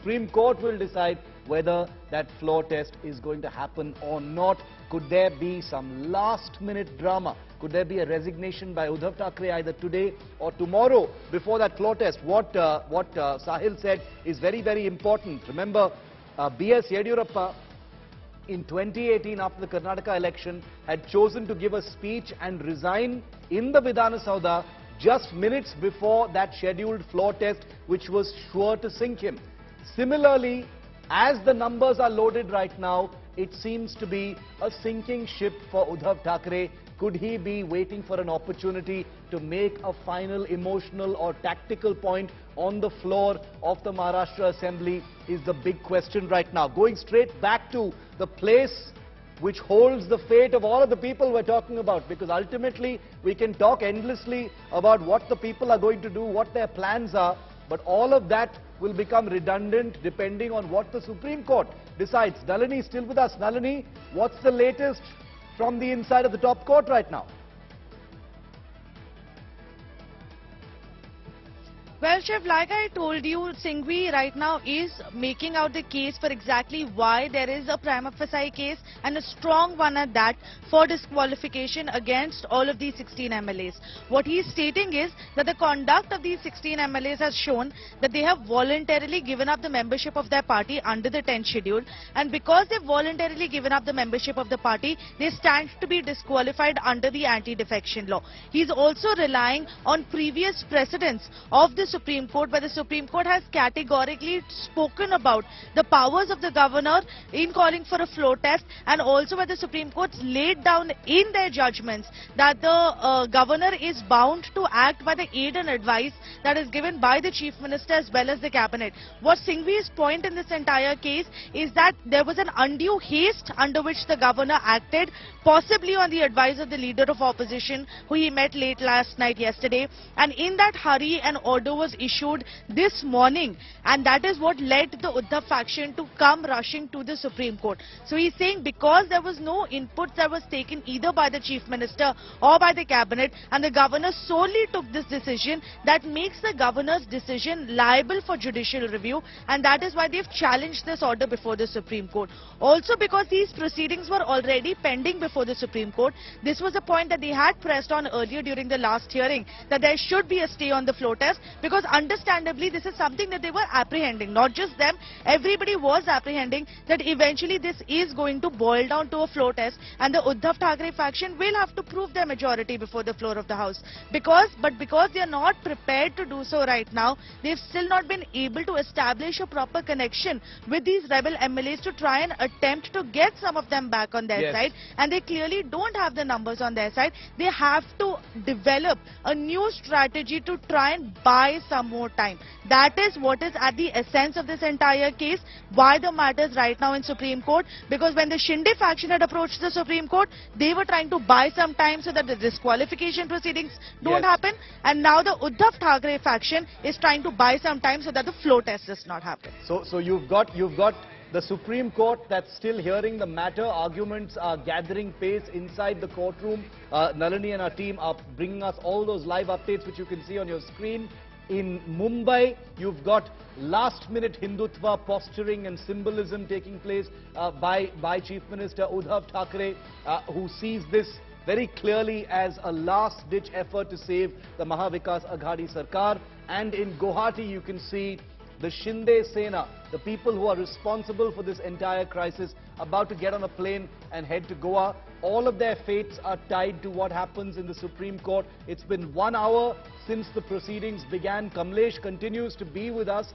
Supreme Court will decide whether that floor test is going to happen or not. Could there be some last-minute drama? Could there be a resignation by Uddhav Thackeray either today or tomorrow before that floor test? What Sahil said is very, very important. Remember, B.S. Yediyurappa in 2018 after the Karnataka election had chosen to give a speech and resign in the Vidhana Saudha just minutes before that scheduled floor test, which was sure to sink him. Similarly, as the numbers are loaded right now, it seems to be a sinking ship for Uddhav Thackeray. Could he be waiting for an opportunity to make a final emotional or tactical point on the floor of the Maharashtra Assembly is the big question right now. Going straight back to the place which holds the fate of all of the people we're talking about, because ultimately we can talk endlessly about what the people are going to do, what their plans are, but all of that will become redundant depending on what the Supreme Court decides. Nalini is still with us. Nalini, what's the latest from the inside of the top court right now? Well, Shiv, like I told you, Singhvi right now is making out the case for exactly why there is a prima facie case, and a strong one at that, for disqualification against all of these 16 MLAs. What he is stating is that the conduct of these 16 MLAs has shown that they have voluntarily given up the membership of their party under the 10th schedule, and because they've voluntarily given up the membership of the party, they stand to be disqualified under the anti-defection law. He is also relying on previous precedents of the Supreme Court, where the Supreme Court has categorically spoken about the powers of the governor in calling for a floor test, and also where the Supreme Court laid down in their judgments that the governor is bound to act by the aid and advice that is given by the Chief Minister as well as the Cabinet. What Singhvi's point in this entire case is that there was an undue haste under which the governor acted, possibly on the advice of the leader of opposition, who he met late last night yesterday, and in that hurry an order was issued this morning, and that is what led the Uddhav faction to come rushing to the Supreme Court. So he's saying because there was no input that was taken either by the Chief Minister or by the Cabinet, and the governor solely took this decision, that makes the governor's decision liable for judicial review, and that is why they've challenged this order before the Supreme Court. Also, because these proceedings were already pending before the Supreme Court, this was a point that they had pressed on earlier during the last hearing, that there should be a stay on the floor test, because understandably this is something that they were apprehending. Not just them, everybody was apprehending that eventually this is going to boil down to a floor test, and the Uddhav Thackeray faction will have to prove their majority before the floor of the House. Because they are not prepared to do so right now, they've still not been able to establish a proper connection with these rebel MLAs to try and attempt to get some of them back on their side, and they clearly don't have the numbers on their side. They have to develop a new strategy to try and buy some more time. That is what is at the essence of this entire case, why the matter is right now in Supreme Court, because when the Shinde faction had approached the Supreme Court, they were trying to buy some time so that the disqualification proceedings don't happen, and now the Uddhav Thackeray faction is trying to buy some time so that the floor test does not happen. So you've got the Supreme Court that's still hearing the matter. Arguments are gathering pace inside the courtroom. Nalini and our team are bringing us all those live updates which you can see on your screen. In Mumbai, you've got last-minute Hindutva posturing and symbolism taking place by Chief Minister Uddhav Thackeray, who sees this very clearly as a last-ditch effort to save the Mahavikas Aghadi Sarkar. And in Guwahati, you can see the Shinde Sena, the people who are responsible for this entire crisis, about to get on a plane and head to Goa. All of their fates are tied to what happens in the Supreme Court. It's been 1 hour since the proceedings began. Kamlesh continues to be with us.